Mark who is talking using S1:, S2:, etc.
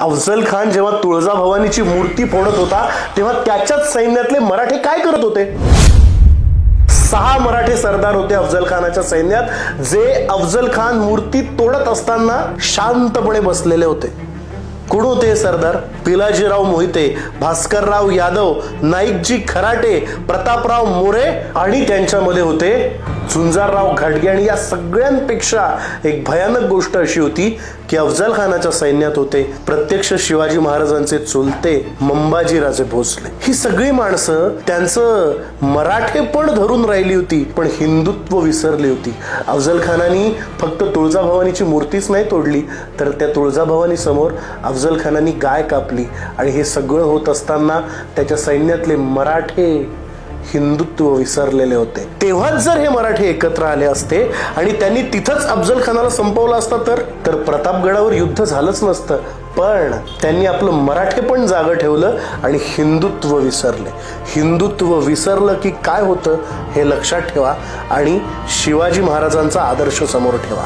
S1: अफजल खान जेव्हा तुळजाभवानीची मूर्ती फोडत होता तेव्हा त्याच्याच सैन्यातले मराठे काय करत होते? 6 मराठे सरदार होते अफजल खानाच्या सैन्यात, जे अफजल खान मूर्ती तोडत असताना शांतपणे बसलेले होते. कोण होते हे सरदार? पिलाजीराव मोहिते, भास्करराव यादव, नाईकजी खराटे, प्रतापराव मोरे आणि त्यांच्यामध्ये होते झुंजारराव घाटगे. आणि या सगळ्यांपेक्षा एक भयानक गोष्ट अशी होती की अफजल खानाच्या सैन्यात होते प्रत्यक्ष शिवाजी महाराजांचे चुलते मंबाजीराजे भोसले. ही सगळी माणसं त्यांचं मराठेपण धरून राहिली होती, पण हिंदुत्व विसरली होती. अफजल खानानी फक्त तुळजाभवानीची मूर्तीच नाही तोडली, तर त्या तुळजाभवानी समोर अफजल खानानी गाय कापली. आणि हे सगळं होत असताना त्याच्या सैन्यातले मराठे हिंदुत्व विसरलेले होते. तेव्हाच जर हे मराठे एकत्र आले असते आणि त्यांनी तिथंच अफजल खानाला संपवलं असतं तर प्रतापगडावर युद्ध झालंच नसतं. पण त्यांनी आपलं मराठेपण जागं ठेवलं आणि हिंदुत्व विसरले. हिंदुत्व विसरलं की काय होतं हे लक्षात ठेवा आणि शिवाजी महाराजांचा आदर्श समोर ठेवा.